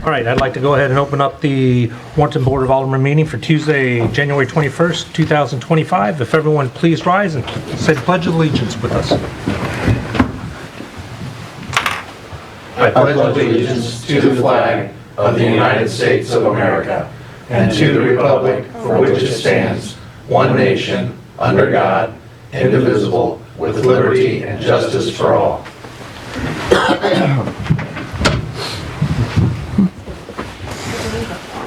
All right, I'd like to go ahead and open up the Warrenton Board of Alderman meeting for Tuesday, January 21st, 2025. If everyone please rise and say the Pledge of Allegiance with us. I pledge allegiance to the flag of the United States of America and to the republic for which it stands, one nation, under God, indivisible, with liberty and justice for all.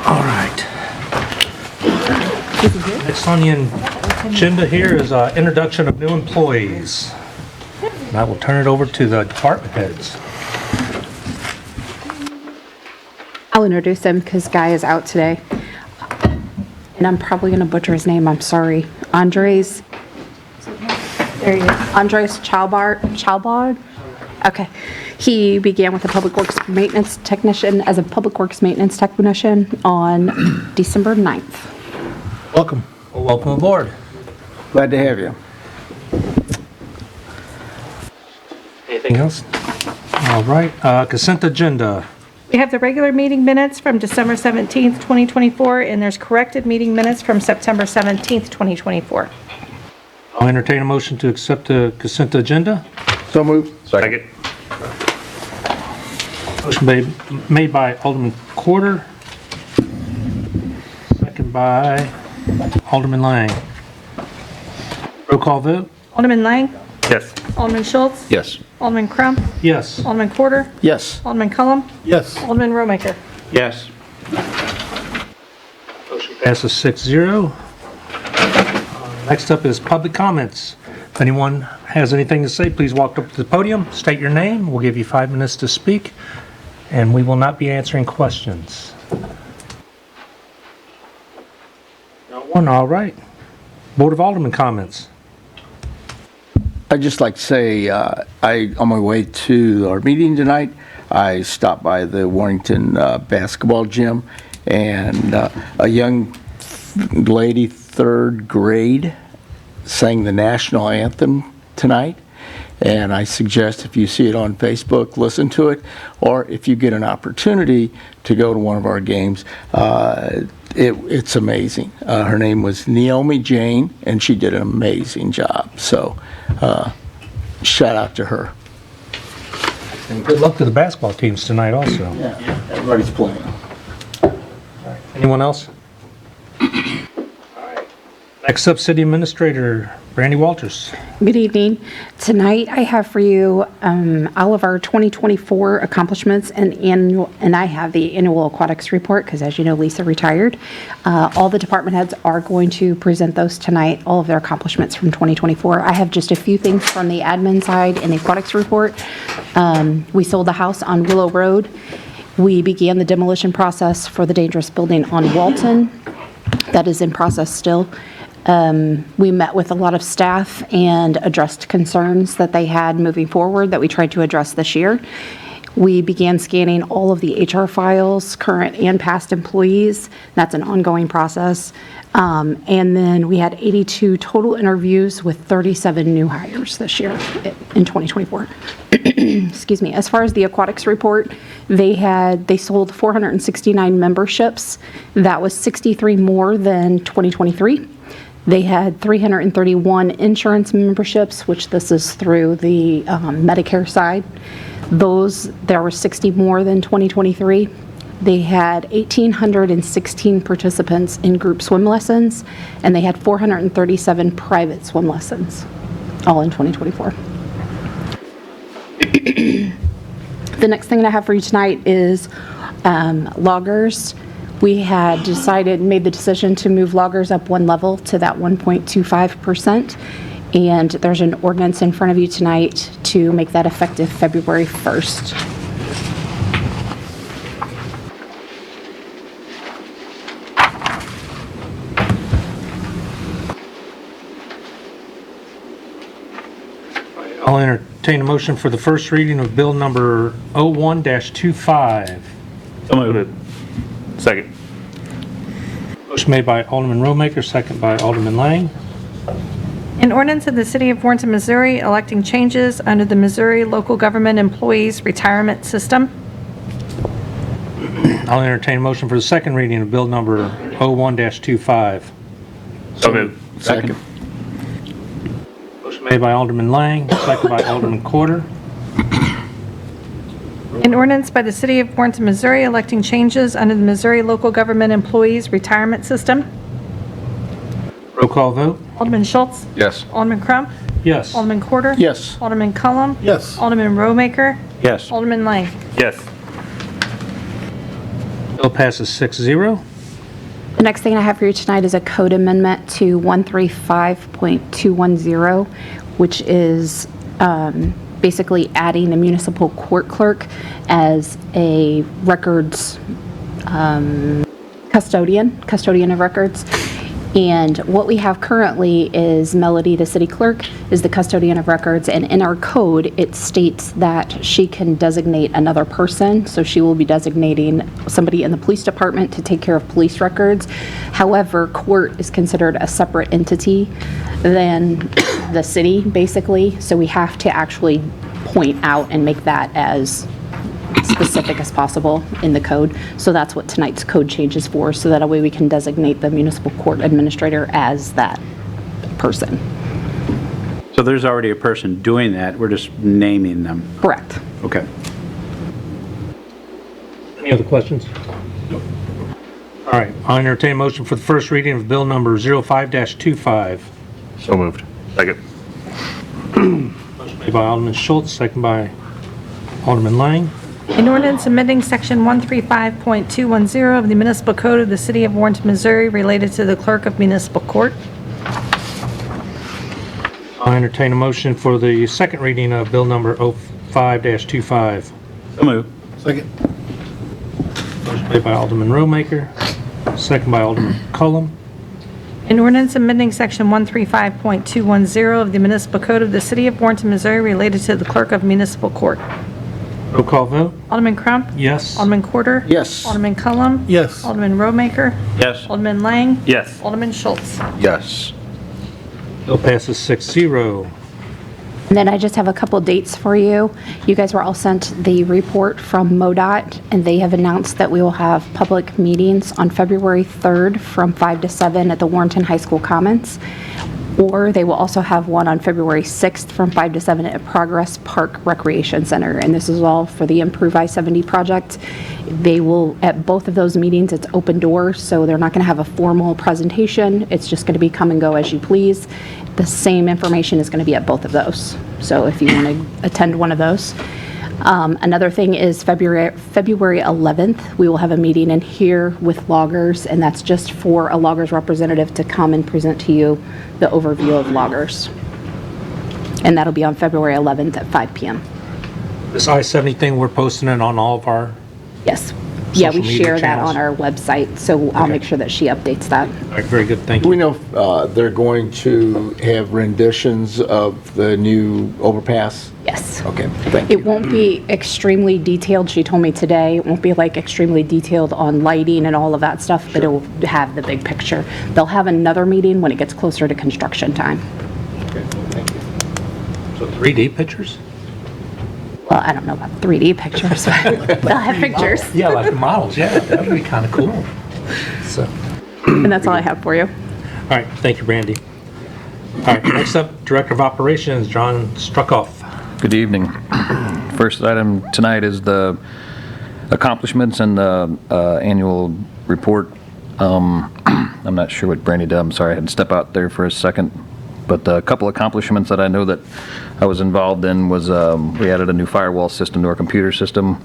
All right. Next on the agenda here is introduction of new employees. And I will turn it over to the department heads. I'll introduce him because Guy is out today. And I'm probably going to butcher his name. I'm sorry. Andres. There you go. Andres Chalbard. Okay. He began with a public works maintenance technician as a public works maintenance technician on December 9th. Welcome. Well, welcome aboard. Glad to have you. Anything else? All right. Consent agenda. We have the regular meeting minutes from December 17th, 2024, and there's corrected meeting minutes from September 17th, 2024. I'll entertain a motion to accept the consent agenda. So moved. Second. Motion made by Alderman Quarter, second by Alderman Lang. Roll call vote? Alderman Lang? Yes. Alderman Schultz? Yes. Alderman Crump? Yes. Alderman Quarter? Yes. Alderman Cullum? Yes. Alderman Romaker? Yes. Motion passes 6-0. Next up is public comments. If anyone has anything to say, please walk up to the podium, state your name. We'll give you 5 minutes to speak, and we will not be answering questions. No one? All right. Board of Alderman comments. I'd just like to say, on my way to our meeting tonight, I stopped by the Warrington basketball gym, and a young lady, 3rd grade, sang the national anthem tonight. And I suggest if you see it on Facebook, listen to it, or if you get an opportunity to go to one of our games, it's amazing. Her name was Naomi Jane, and she did an amazing job. So, shout out to her. And good luck to the basketball teams tonight also. Yeah, everybody's playing. Anyone else? All right. Next up, City Administrator Brandy Walters. Good evening. Tonight I have for you all of our 2024 accomplishments and I have the annual aquatics report because, as you know, Lisa retired. All the department heads are going to present those tonight, all of their accomplishments from 2024. I have just a few things from the admin side in the aquatics report. We sold the house on Willow Road. We began the demolition process for the dangerous building on Walton. That is in process still. We met with a lot of staff and addressed concerns that they had moving forward that we tried to address this year. We began scanning all of the HR files, current and past employees. That's an ongoing process. And then we had 82 total interviews with 37 new hires this year in 2024. Excuse me. As far as the aquatics report, they sold 469 memberships. That was 63 more than 2023. They had 331 insurance memberships, which this is through the Medicare side. There were 60 more than 2023. They had 1,816 participants in group swim lessons, and they had 437 private swim lessons, all in 2024. The next thing I have for you tonight is loggers. We had made the decision to move loggers up one level to that 1.25%. And there's an ordinance in front of you tonight to make that effective February 1st. I'll entertain a motion for the first reading of Bill number 01-25. So moved. Second. Motion made by Alderman Romaker, second by Alderman Lang. An ordinance of the City of Warrenton, Missouri, electing changes under the Missouri Local Government Employees Retirement System. I'll entertain a motion for the second reading of bill number 01-25. So moved. Second. Motion made by Alderman Lang, second by Alderman Corder. An ordinance by the City of Warrenton, Missouri electing changes under the Missouri Local Government Employees Retirement System. Roll call vote? Alderman Schultz? Yes. Alderman Crump? Yes. Alderman Corder? Yes. Alderman Cullum? Yes. Alderman Romaker? Yes. Alderman Lang? Yes. Bill passes 6-0. The next thing I have for you tonight is a code amendment to 135.210, which is basically adding a municipal court clerk as a records custodian of records. And what we have currently is Melody, the city clerk, is the custodian of records, and in our code, it states that she can designate another person, so she will be designating somebody in the police department to take care of police records. However, court is considered a separate entity than the city, basically, so we have to actually point out and make that as specific as possible in the code. So that's what tonight's code change is for, so that a way we can designate the municipal court administrator as that person. So there's already a person doing that, we're just naming them. Correct. Okay. Any other questions? All right, I'll entertain a motion for the first reading of bill number 05-25. So moved. Second. Motion made by Alderman Schultz, second by Alderman Lang. An ordinance amending section 135.210 of the municipal code of the City of Warrenton, Missouri related to the clerk of municipal court. I'll entertain a motion for the second reading of bill number 05-25. So moved. Second. Motion made by Alderman Romaker, second by Alderman Cullum. An ordinance amending section 135.210 of the municipal code of the City of Warrenton, Missouri related to the clerk of municipal court. Roll call vote? Alderman Crump? Yes. Alderman Corder? Yes. Alderman Cullum? Yes. Alderman Romaker? Yes. Alderman Lang? Yes. Alderman Schultz? Yes. Bill passes 6-0. And then I just have a couple dates for you. You guys were all sent the report from MoDOT, and they have announced that we will have public meetings on February 3rd from 5 to 7 at the Warrenton High School Commons. Or they will also have one on February 6th from 5 to 7 at Progress Park Recreation Center. And this is all for the Improve I-70 project. They will, at both of those meetings, it's open doors, so they're not going to have a formal presentation. It's just going to be come and go as you please. The same information is going to be at both of those. So if you want to attend one of those. Another thing is February 11th, we will have a meeting in here with loggers, and that's just for a loggers representative to come and present to you the overview of loggers. And that'll be on February 11th at 5 p.m. This I-70 thing, we're posting it on all of our, Yes. Yeah, we Social media share that channels? on our website, so I'll Okay. make sure that she updates that. all right, very good, thank Do we you. know if they're going to have renditions of the new overpass? Yes. Okay, thank you. It won't be extremely detailed, she told me today. It won't be like extremely detailed on lighting and all of that stuff, but it will have the big picture. They'll have another meeting when it gets closer to construction time. Okay, thank you. So 3D pictures? Well, I don't know about 3D pictures, but they'll have pictures. Yeah, like the models, yeah, that would be kind of cool. So, And that's all I have for you. all right, thank you, Brandy. All right, next up, Director of Operations, John Struckoff. Good evening. First item tonight is the accomplishments and the annual report. I'm not sure what Brandy did. I'm sorry, I had to step out there for a second. But a couple accomplishments that I know that I was involved in was we added a new firewall system to our computer system,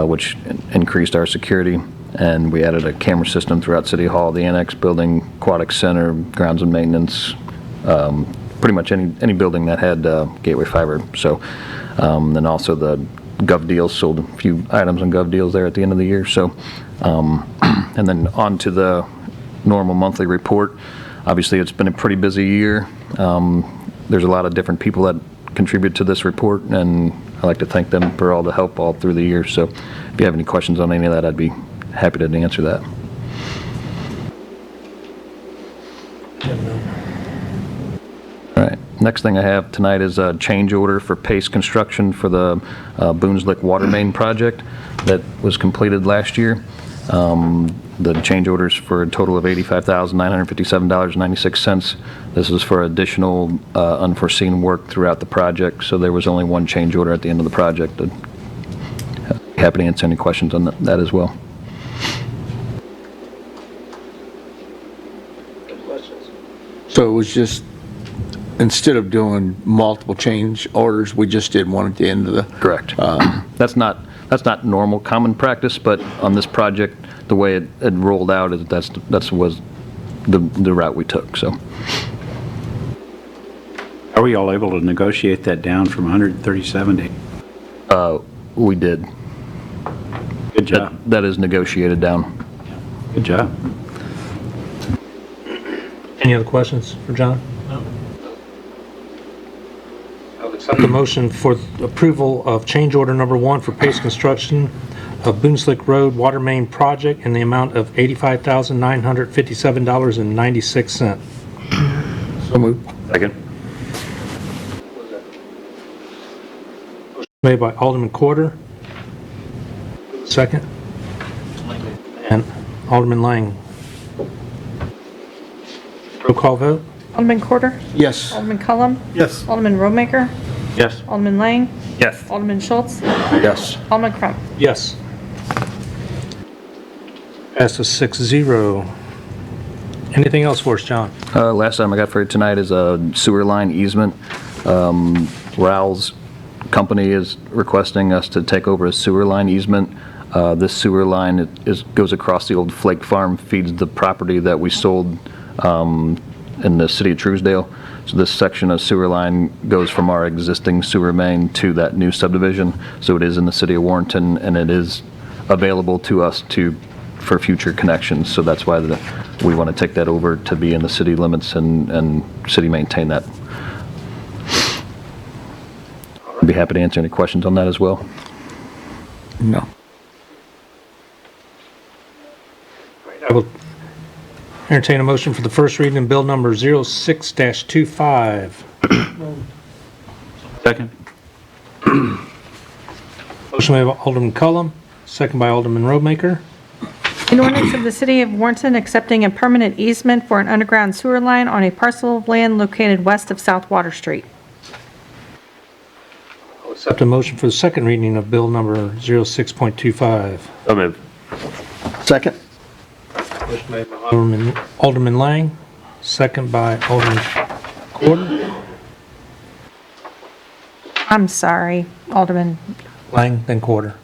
which increased our security. And we added a camera system throughout City Hall, the Annex Building, Aquatic Center, Grounds and Maintenance, pretty much any building that had gateway fiber. So, then also the Gov Deals, sold a few items on Gov Deals there at the end of the year. So, and then on to the normal monthly report. Obviously, it's been a pretty busy year. There's a lot of different people that contribute to this report, and I'd like to thank them for all the help all through the year. So if you have any questions on any of that, I'd be happy to answer that. All right. Next thing I have tonight is a change order for Pace Construction for the Boone's Lick Water Main project that was completed last year. The change orders for a total of $85,957.96. This is for additional unforeseen work throughout the project, so there was only one change order at the end of the project. I'd be happy to answer any questions on that as well. So it was just, instead of doing multiple change orders, we just did one at the end of the... Correct. That's not normal common practice, but on this project, the way it rolled out is that's was the route we took. So Are we all able to negotiate that down from 137 to? we did. Good job. That is negotiated down. Good job. Any other questions for John? No. I'll accept the motion for approval of change order number 1 for Pace Construction of Boone's Lick Road Water Main Project in the amount of $85,957.96. So moved. Second. Made by Alderman Quarter. Second. And Alderman Lang. Roll call vote? Alderman Quarter? Yes. Alderman Cullum? Yes. Alderman Romaker? Yes. Alderman Lang? Yes. Alderman Schultz? Yes. Alderman Crump? Yes. Passes 6-0. Anything else for us, John? Last item I got for you tonight is a sewer line easement. Ral's company is requesting us to take over a sewer line easement. This sewer line goes across the old Flake Farm, feeds the property that we sold in the city of Truesdale. So this section of sewer line goes from our existing sewer main to that new subdivision. So it is in the city of Warrenton, and it is available to us for future connections. So that's why we want to take that over to be in the city limits and city maintain that. I'd be happy to answer any questions on that as well. No. I will entertain a motion for the first reading of bill number 06-25. Second. Motion made by Alderman Cullum, second by Alderman Roadmaker. An ordinance of the City of Warrenton accepting a permanent easement for an underground sewer line on a parcel of land located west of South Water Street. I'll accept a motion for the second reading of bill number 06.25. So moved. Second? Motion made by Alderman Lang, second by Alderman Quarter. I'm sorry, Alderman. Lang, then Quarter.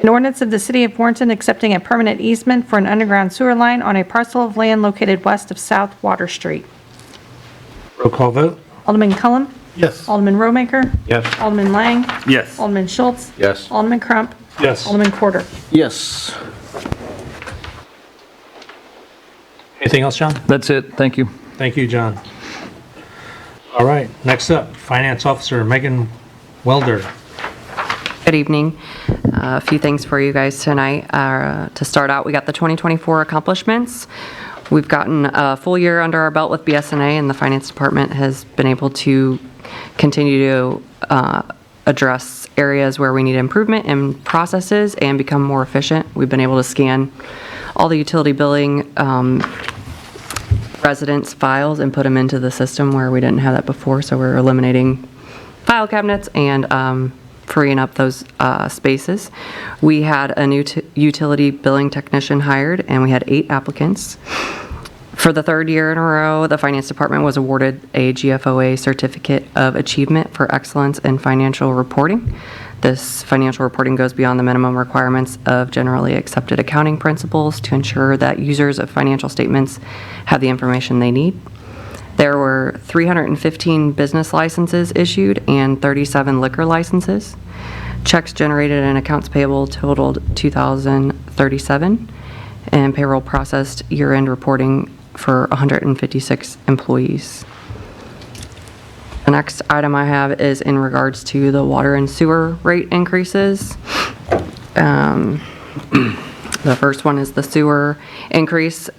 An ordinance of the City of Warrenton accepting a permanent easement for an underground sewer line on a parcel of land located west of South Water Street. Roll call vote? Alderman Cullum? Yes. Alderman Romaker? Yes. Alderman Lang? Yes. Alderman Schultz? Yes. Alderman Crump? Yes. Alderman Quarter? Yes. Anything else, John? That's it. Thank you. Thank you, John. All right, next up, Finance Officer Megan Welder. Good evening. A few things for you guys tonight. To start out, we got the 2024 accomplishments. We've gotten a full year under our belt with BS&A, and the Finance Department has been able to continue to address areas where we need improvement in processes and become more efficient. We've been able to scan all the utility billing residents' files and put them into the system where we didn't have that before, so we're eliminating file cabinets and freeing up those spaces. We had a new utility billing technician hired, and we had 8 applicants. For the 3rd year in a row, the Finance Department was awarded a GFOA Certificate of Achievement for Excellence in Financial Reporting. This financial reporting goes beyond the minimum requirements of generally accepted accounting principles to ensure that users of financial statements have the information they need. There were 315 business licenses issued and 37 liquor licenses. Checks generated and accounts payable totaled 2,037, and payroll processed year-end reporting for 156 employees. The next item I have is in regards to the water and sewer rate increases. The first one is the sewer increase.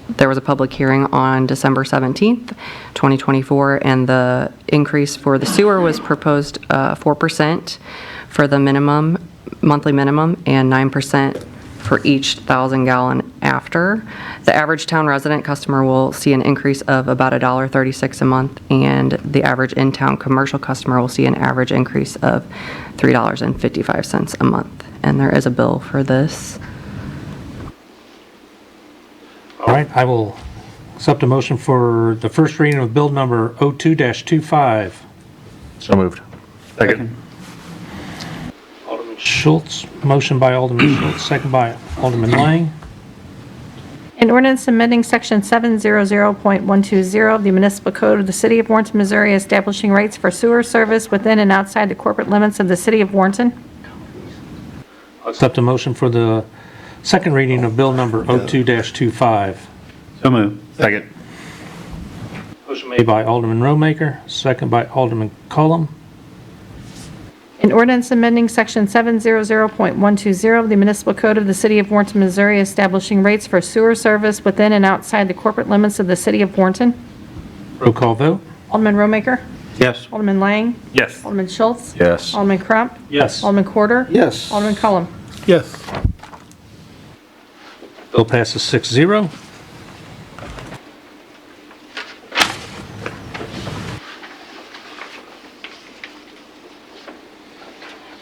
There was a public hearing on December 17th, 2024, and the increase for the sewer was proposed 4% for the monthly minimum, and 9% for each 1,000-gallon after. The average town resident customer will see an increase of about $1.36 a month, and the average in-town commercial customer will see an average increase of $3.55 a month. And there is a bill for this. All right, I will accept a motion for the first reading of bill number 02-25. So moved. Second. Alderman Schultz, motion by Alderman Schultz, second by Alderman Lang. An ordinance amending Section 700.120 of the Municipal Code of the City of Warrenton, Missouri, establishing rates for sewer service within and outside the corporate limits of the City of Warrenton. I'll accept a motion for the second reading of bill number 02-25. So moved. Second. Motion made by Alderman Romaker, second by Alderman Cullum. An ordinance amending Section 700.120 of the Municipal Code of the City of Warrenton, Missouri, establishing rates for sewer service within and outside the corporate limits of the City of Warrenton. Roll call vote. Alderman Romaker? Yes. Alderman Lang? Yes. Alderman Schultz? Yes. Alderman Crump? Yes. Alderman Quarter? Yes. Alderman Cullum? Yes. Bill passes 6-0.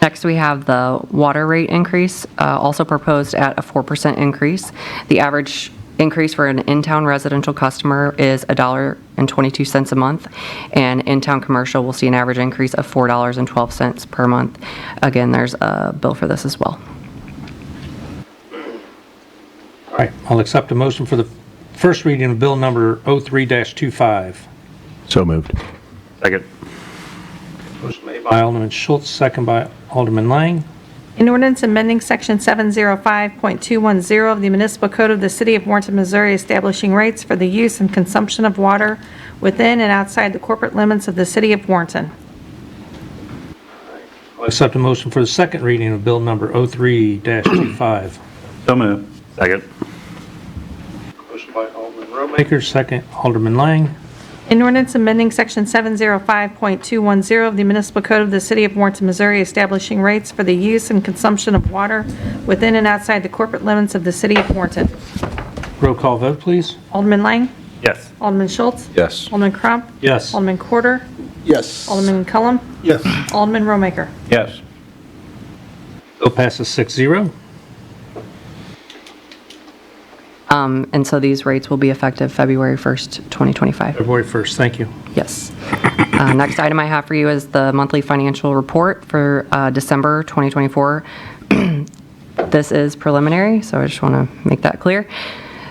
Next, we have the water rate increase, also proposed at a 4% increase. The average increase for an in-town residential customer is $1.22 a month, and in-town commercial will see an average increase of $4.12 per month. Again, there's a bill for this as well. All right, I'll accept a motion for the first reading of bill number 03-25. So moved. Second. Motion made by Alderman Schultz, second by Alderman Lang. An ordinance amending Section 705.210 of the Municipal Code of the City of Warrenton, Missouri, establishing rates for the use and consumption of water within and outside the corporate limits of the City of Warrenton. I'll accept a motion for the second reading of bill number 03-25. So moved. Second. Motion by Alderman Romaker, second Alderman Lang. An ordinance amending Section 705.210 of the Municipal Code of the City of Warrenton, Missouri, establishing rates for the use and consumption of water within and outside the corporate limits of the City of Warrenton. Roll call vote, please. Alderman Lang? Yes. Alderman Schultz? Yes. Alderman Crump? Yes. Alderman Quarter? Yes. Alderman Cullum? Yes. Alderman Romaker? Yes. Bill passes 6-0. And so these rates will be effective February 1st, 2025. February 1st, thank you. Yes. Next item I have for you is the monthly financial report for December 2024. This is preliminary, so I just want to make that clear.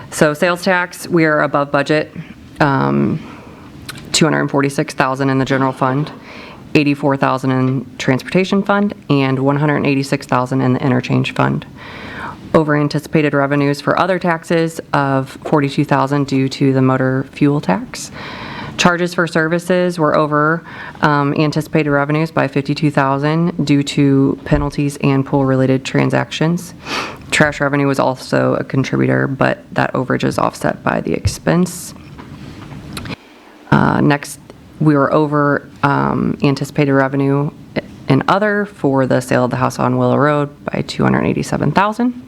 So sales tax, we are above budget, $246,000 in the general fund, $84,000 in transportation fund, and $186,000 in the interchange fund. Over anticipated revenues for other taxes of $42,000 due to the motor fuel tax. Charges for services were over anticipated revenues by $52,000 due to penalties and pool-related transactions. Trash revenue was also a contributor, but that overage is offset by the expense. Next, we were over anticipated revenue in other for the sale of the house on Willow Road by $287,000.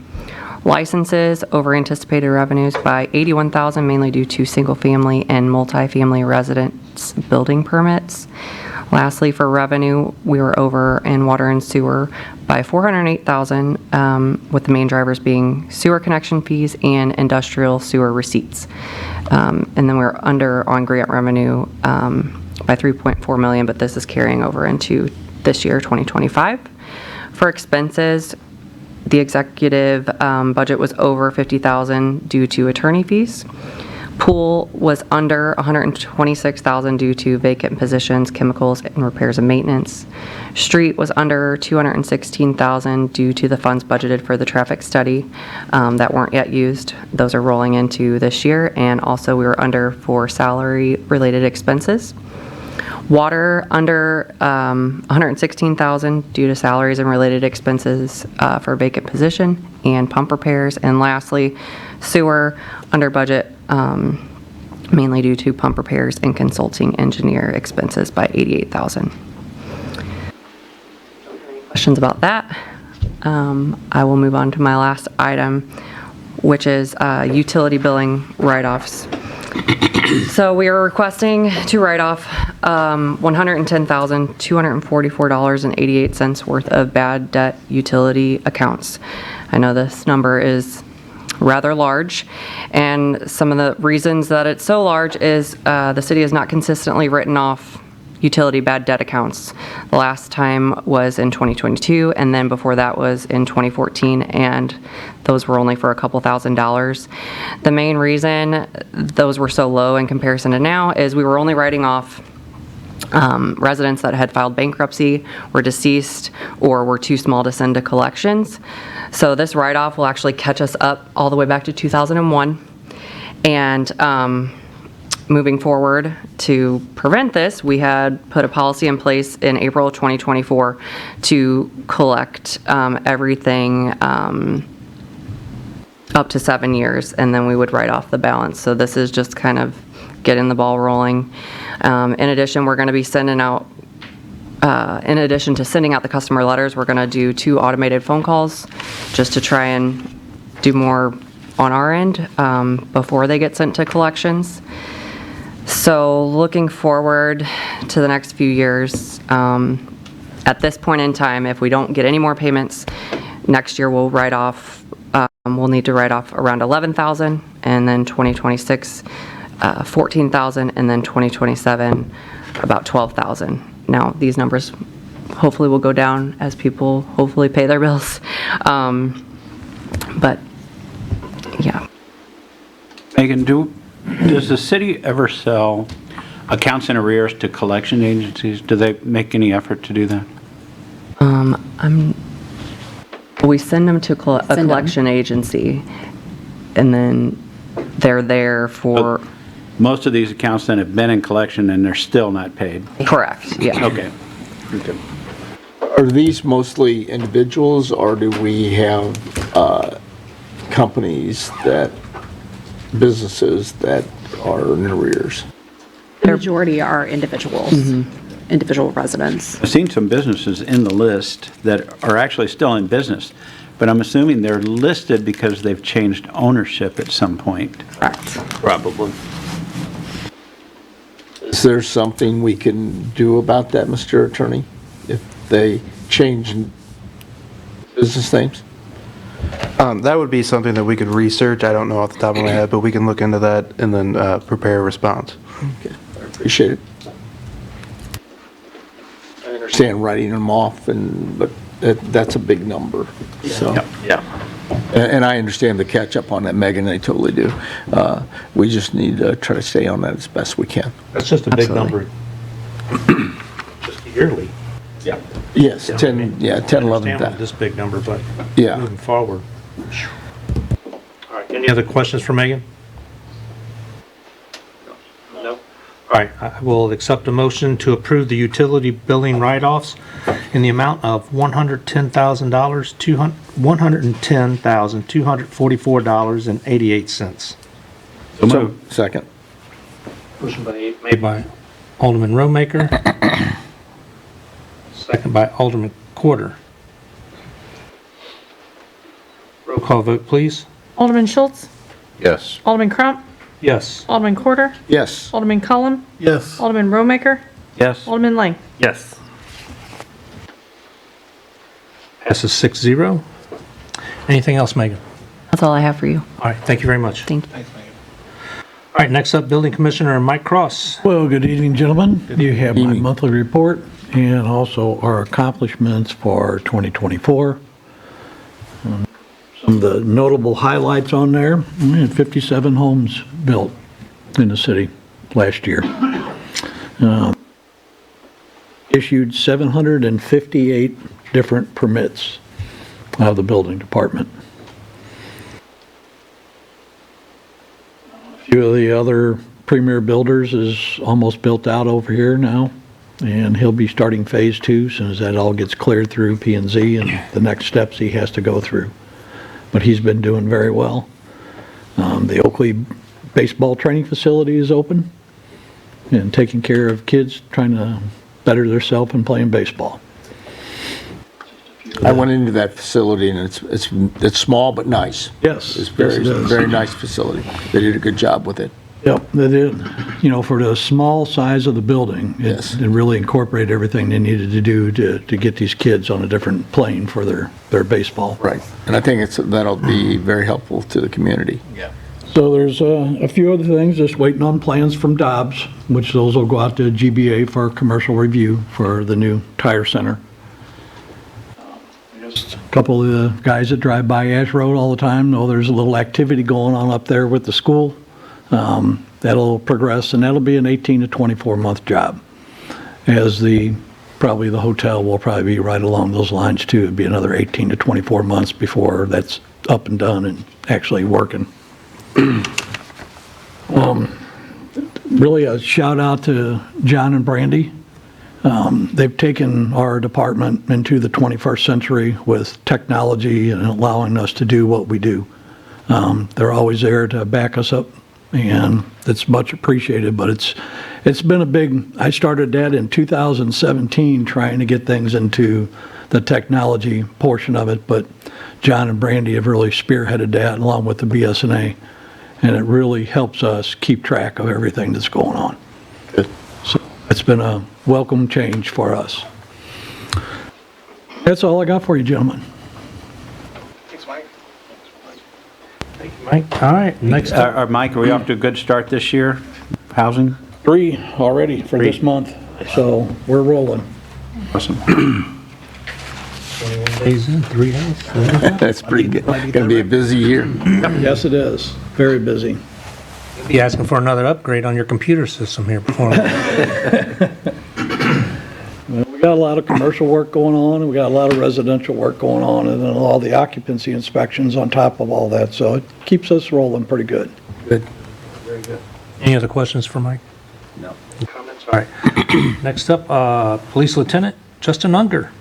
Licenses over anticipated revenues by $81,000, mainly due to single-family and multifamily residence building permits. Lastly, for revenue, we were over in water and sewer by $408,000, with the main drivers being sewer connection fees and industrial sewer receipts. And then we're under on grant revenue by $3.4 million, but this is carrying over into this year, 2025. For expenses, the executive budget was over $50,000 due to attorney fees. Pool was under $126,000 due to vacant positions, chemicals, and repairs and maintenance. Street was under $216,000 due to the funds budgeted for the traffic study that weren't yet used. Those are rolling into this year, and also we were under for salary-related expenses. Water under $116,000 due to salaries and related expenses for vacant position and pump repairs. And lastly, sewer under budget mainly due to pump repairs and consulting engineer expenses by $88,000. Questions about that? I will move on to my last item, which is utility billing write-offs. So we are requesting to write off $110,244.88 worth of bad debt utility accounts. I know this number is rather large, and some of the reasons that it's so large is the city has not consistently written off utility bad debt accounts. The last time was in 2022, and then before that was in 2014, and those were only for a couple $1,000s. The main reason those were so low in comparison to now is we were only writing off residents that had filed bankruptcy, were deceased, or were too small to send to collections. So this write-off will actually catch us up all the way back to 2001. And moving forward, to prevent this, we had put a policy in place in April of 2024 to collect everything up to 7 years, and then we would write off the balance. So this is just kind of getting the ball rolling. In addition, we're going to be sending out, in addition to sending out the customer letters, we're going to do 2 automated phone calls just to try and do more on our end before they get sent to collections. So looking forward to the next few years, at this point in time, if we don't get any more payments, next year we'll write off, we'll need to write off around $11,000, and then 2026, $14,000, and then 2027, about $12,000. Now, these numbers hopefully will go down as people hopefully pay their bills. But, yeah. Megan, does the city ever sell accounts in arrears to collection agencies? Do they make any effort to do that? We send them to a collection agency, and then they're there for... Most of these accounts then have been in collection and they're still not paid? Correct, yeah. Okay. Okay. Are these mostly individuals, or do we have companies businesses that are in arrears? The majority are individuals, individual residents. I've seen some businesses in the list that are actually still in business, but I'm assuming they're listed because they've changed ownership at some point. Correct. Probably. Is there something we can do about that, Mr. Attorney, if they change business names? That would be something that we could research. I don't know off the top of my head, but we can look into that and then prepare a response. Okay, I appreciate it. I understand writing them off, but that's a big number, so. Yeah. And I understand the catch-up on that, Megan, I totally do. We just need to try to stay on that as best we can. That's just a big Absolutely. number. Just yearly. Yeah. Yes, Yeah, 10, I mean, yeah, 10, 11, Understand with this big number, but Yeah. moving forward. All right, any other questions for Megan? No. All right, I will accept a motion to approve the utility billing write-offs in the amount of $110,000, $110,244.88. So, second. Motion made by Alderman Romaker, second by Alderman Quarter. Roll call vote, please. Alderman Schultz? Yes. Alderman Crump? Yes. Alderman Quarter? Yes. Alderman Cullum? Yes. Alderman Romaker? Yes. Alderman Lang? Yes. Passes 6-0. Anything else, Megan? That's all I have for you. All right, thank you very much. Thank you. All right, next up, Building Commissioner Mike Cross. Well, good evening, gentlemen. You have my evening. monthly report and also our accomplishments for 2024. Some of the notable highlights on there, we had 57 homes built in the city last year. Issued 758 different permits out of the building department. A few of the other premier builders is almost built out over here now, and he'll be starting phase 2 as soon as that all gets cleared through P&Z and the next steps he has to go through. But he's been doing very well. The Oakley baseball training facility is open and taking care of kids trying to better themselves in playing baseball. I went into that facility, and it's small but nice. Yes, It's yes, it is. very nice facility. They did a good job with it. Yep, they did. You know, for the small size of the building, Yes. it really incorporated everything they needed to do to get these kids on a different plane for their baseball. Right. And I think that'll be very helpful to the community. So there's a few other things, just waiting on plans from Dobbs, which those will go out to GBA for commercial review for the new tire center. Just a couple of the guys that drive by Ash Road all the time know there's a little activity going on up there with the school. That'll progress, and that'll be an 18 to 24 month job. As probably the hotel will probably be right along those lines too. It'd be another 18 to 24 months before that's up and done and actually working. Really a shout out to John and Brandy. They've taken our department into the 21st century with technology and allowing us to do what we do. They're always there to back us up, and it's much appreciated, but it's been I started that in 2017 trying to get things into the technology portion of it, but John and Brandy have really spearheaded that along with the BSNA, and it really helps us keep track of everything that's going on. Good. So it's been a welcome change for us. That's all I got for you, gentlemen. Mike, all right, next up. Mike, are we off to a good start this year? Housing? 3 already for this month, so we're rolling. Awesome. 21 days in, 3 days. That's pretty good. Gonna be a busy year. Yes, it is. Very busy. You'll be asking for another upgrade on your computer system here before. Well, we got a lot of commercial work going on, and we got a lot of residential work going on, and then all the occupancy inspections on top of all that, so it keeps us rolling pretty good. Good. Any other questions for Mike? No. Comments? All right. Next up, Police Lieutenant Justin Unger.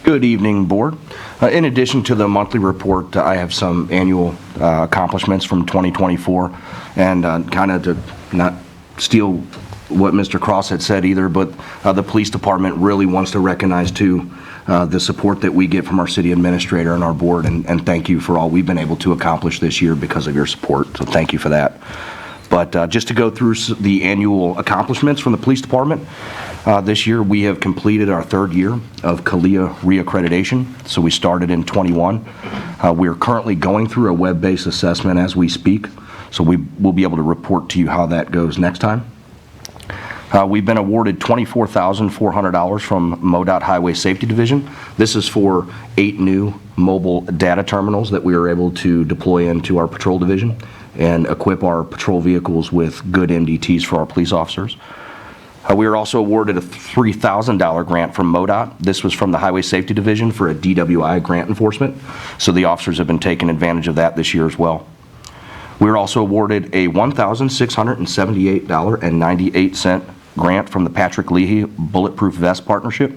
Good evening, Board. In addition to the monthly report, I have some annual accomplishments from 2024, and kind of to not steal what Mr. Cross had said either, but the police department really wants to recognize too the support that we get from our city administrator and our board, and thank you for all we've been able to accomplish this year because of your support, so thank you for that. But just to go through the annual accomplishments from the police department, this year we have completed our 3rd year of CALIA reaccreditation. So we started in 21. We are currently going through a web-based assessment as we speak. So we will be able to report to you how that goes next time. We've been awarded $24,400 from MoDOT Highway Safety Division. This is for 8 new mobile data terminals that we are able to deploy into our patrol division and equip our patrol vehicles with good MDTs for our police officers. We were also awarded a $3,000 grant from MoDOT. This was from the Highway Safety Division for a DWI grant enforcement, so the officers have been taking advantage of that this year as well. We were also awarded a $1,678.98 grant from the Patrick Leahy Bulletproof Vest Partnership.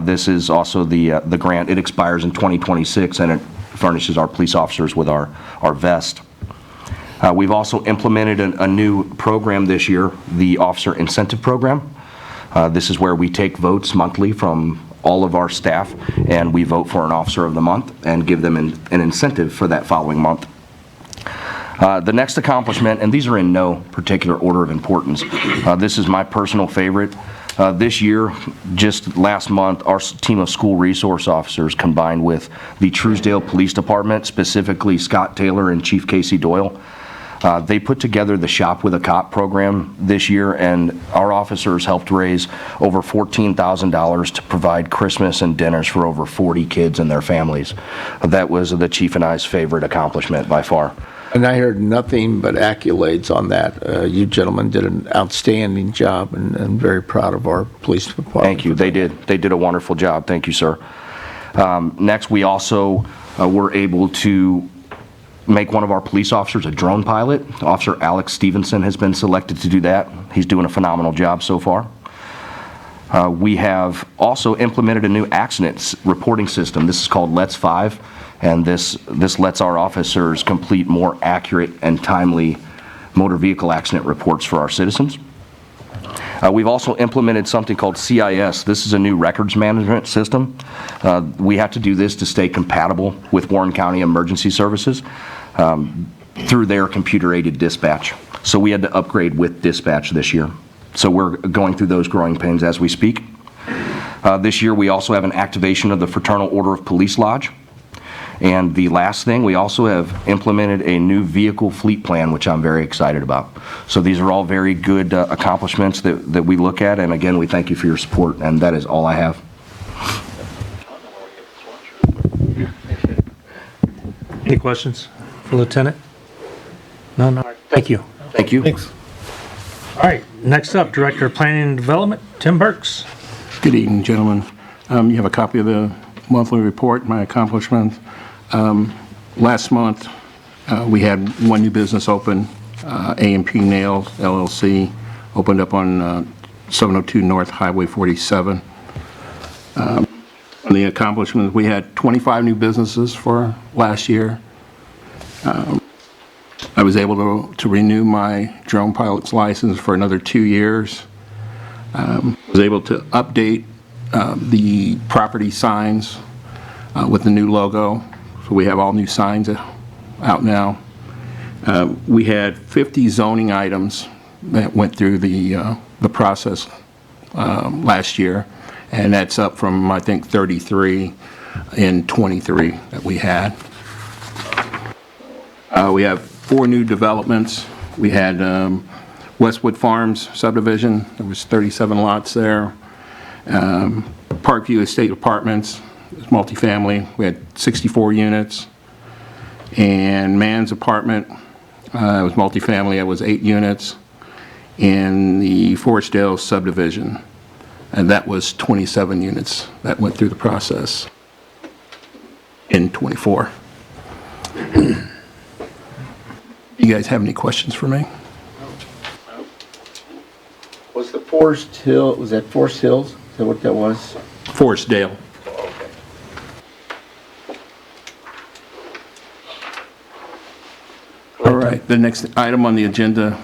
This is also the grant. It expires in 2026, and it furnishes our police officers with our vest. We've also implemented a new program this year, the Officer Incentive Program. This is where we take votes monthly from all of our staff, and we vote for an Officer of the Month and give them an incentive for that following month. The next accomplishment, and these are in no particular order of importance, this is my personal favorite. This year, just last month, our team of school resource officers combined with the Truesdale Police Department, specifically Scott Taylor and Chief Casey Doyle, they put together the Shop with a Cop program this year, and our officers helped raise over $14,000 to provide Christmas and dinners for over 40 kids and their families. That was the chief and I's favorite accomplishment by far. And I heard nothing but accolades on that. You gentlemen did an outstanding job, and very proud of our police department. Thank you. They did a wonderful job. Thank you, sir. Next, we also were able to make one of our police officers a drone pilot. Officer Alex Stevenson has been selected to do that. He's doing a phenomenal job so far. We have also implemented a new accident reporting system. This is called Let's 5, and this lets our officers complete more accurate and timely motor vehicle accident reports for our citizens. We've also implemented something called CIS. This is a new records management system. We have to do this to stay compatible with Warren County Emergency Services through their computer-aided dispatch. So we had to upgrade with dispatch this year. So we're going through those growing pains as we speak. This year, we also have an activation of the Fraternal Order of Police Lodge. And the last thing, we also have implemented a new vehicle fleet plan, which I'm very excited about. So these are all very good accomplishments that we look at. And again, we thank you for your support, and that is all I have. Any questions for Lieutenant? None? All right. Thank you. Thank you. Thanks. All right, next up, Director of Planning and Development, Tim Burks. Good evening, gentlemen. You have a copy of the monthly report, my accomplishments. Last month, we had one new business open, A&P Nails LLC, opened up on 702 North Highway 47. On the accomplishments, we had 25 new businesses for last year. I was able to renew my drone pilot's license for another 2 years. Was able to update the property signs with the new logo. So we have all new signs out now. We had 50 zoning items that went through the process last year, and that's up from, I think, 33 in 23 that we had. We have 4 new developments. We had Westwood Farms subdivision. There was 37 lots there. Parkview Estate Apartments, multifamily. We had 64 units. And Mann's Apartment, it was multifamily. It was 8 units. In the Forestdale subdivision, and that was 27 units that went through the process in 24. You guys have any questions for me? Was the Forest Hill, was that Forest Hills? Is that what that was? Forestdale. All right, the next item on the agenda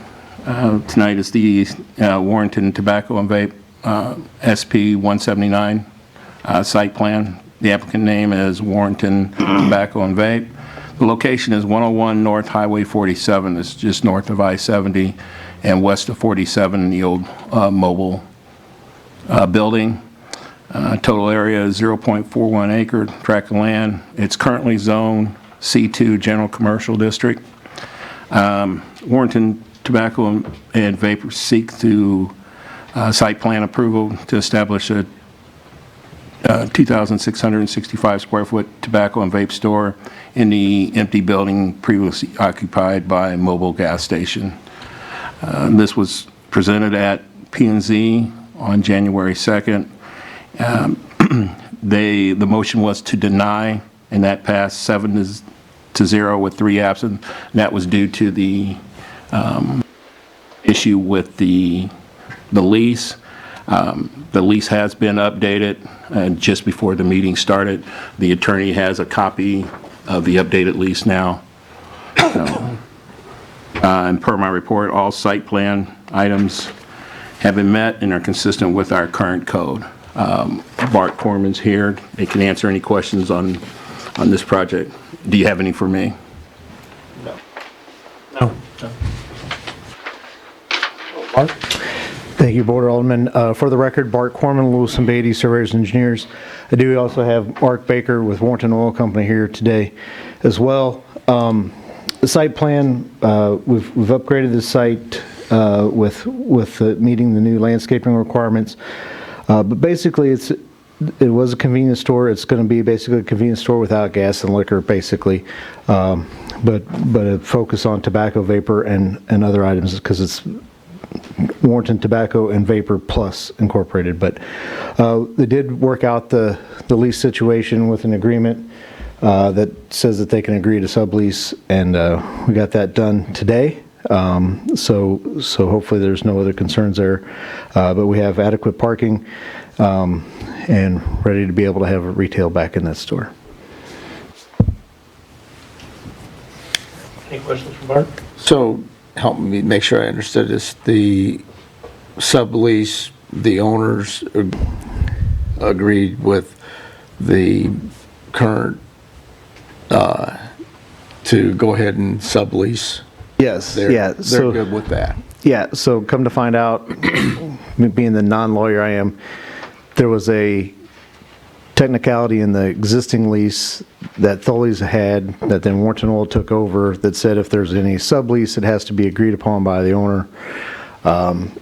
tonight is the Warrenton Tobacco and Vape SP 179 site plan. The applicant name is Warrenton Tobacco and Vape. The location is 101 North Highway 47. It's just north of I-70 and west of 47 in the old mobile building. Total area is 0.41 acre tract of land. It's currently zoned C2 General Commercial District. Warrenton Tobacco and Vapor seek to site plan approval to establish a 2,665 square foot tobacco and vape store in the empty building previously occupied by a mobile gas station. This was presented at P&Z on January 2nd. The motion was to deny, and that passed 7-0 with 3 absent. And that was due to the issue with the lease. The lease has been updated just before the meeting started. The attorney has a copy of the updated lease now. And per my report, all site plan items have been met and are consistent with our current code. Bart Corman's here. They can answer any questions on this project. Do you have any for me? No. Bart? Thank you, Board Alderman. For the record, Bart Corman, Lewis and Beatty, Surveyors and Engineers. I do also have Mark Baker with Warrenton Oil Company here today as well. The site plan, we've upgraded the site with meeting the new landscaping requirements. But basically, it was a convenience store. It's going to be basically a convenience store without gas and liquor, basically. But a focus on tobacco, vapor, and other items because it's Warrenton Tobacco and Vapor Plus Incorporated. But they did work out the lease situation with an agreement that says that they can agree to sublease, and we got that done today. So hopefully there's no other concerns there. But we have adequate parking and ready to be able to have retail back in that store. Any questions from Bart? So help me make sure I understood this, the sublease, the owners agreed with the current, to go ahead and sublease? Yes, They're- yeah. They're good with that? Yeah, so come to find out, me being the non-lawyer I am, there was a technicality in the existing lease that Thully's had, that then Warrenton Oil took over, that said if there's any sublease, it has to be agreed upon by the owner.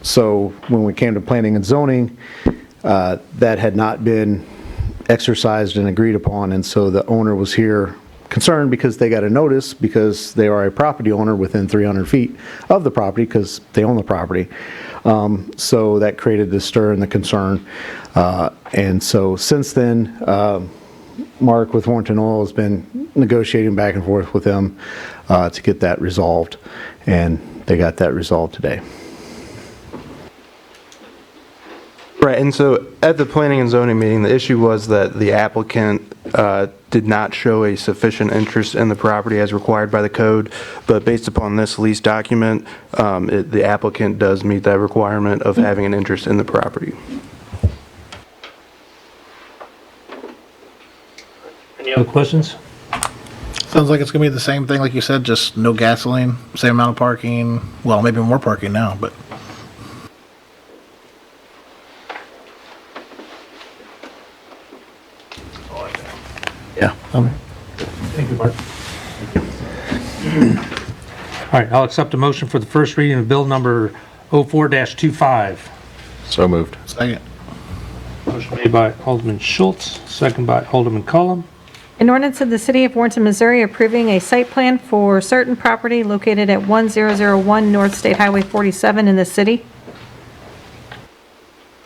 So when we came to planning and zoning, that had not been exercised and agreed upon, and so the owner was here concerned because they got a notice because they are a property owner within 300 feet of the property because they own the property. So that created the stir and the concern. And so since then, Mark with Warrenton Oil has been negotiating back and forth with them to get that resolved, and they got that resolved today. Right, and so at the planning and zoning meeting, the issue was that the applicant did not show a sufficient interest in the property as required by the code, but based upon this lease document, the applicant does meet that requirement of having an interest in the property. Any other questions? Sounds like it's gonna be the same thing, like you said, just no gasoline, same amount of parking, well, maybe more parking now, but. Yeah. Thank you, Mark. All right, I'll accept a motion for the first reading of bill number 04-25. So moved. Second. Motion made by Alderman Schultz, second by Alderman Cullum. An ordinance of the City of Warrenton, Missouri approving a site plan for certain property located at 1001 North State Highway 47 in the city.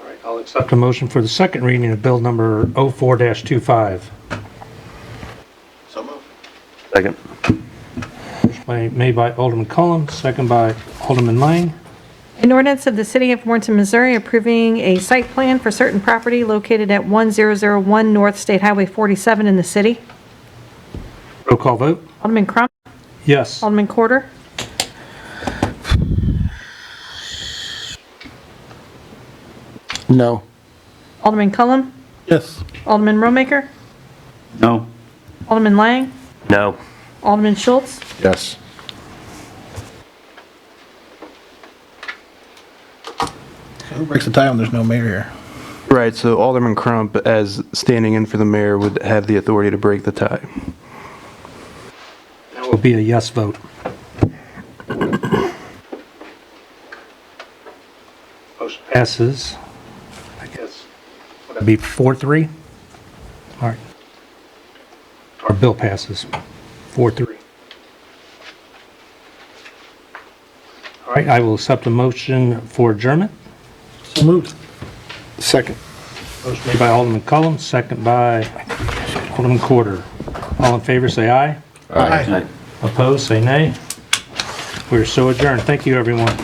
All right, I'll accept a motion for the second reading of bill number 04-25. Second. Made by Alderman Cullum, second by Alderman Lang. An ordinance of the City of Warrenton, Missouri approving a site plan for certain property located at 1001 North State Highway 47 in the city. Roll call vote? Alderman Crump, Yes. Alderman Corder, No. Alderman Cullum, Yes. Alderman Romaker, No. Alderman Lang, No. Alderman Schultz, Yes. So who breaks the tie when there's no mayor here? Right, so Alderman Crump, as standing in for the mayor, would have the authority to break the tie. That will be a yes vote. Motion passes, I guess, would it be 4-3? All right. Our bill passes, 4-3. All right, I will accept a motion for adjournment. So moved. Second. Motion made by Alderman Cullum, second by Alderman Corder. All in favor, say aye. Aye. Opposed, say nay. We're so adjourned. Thank you, everyone.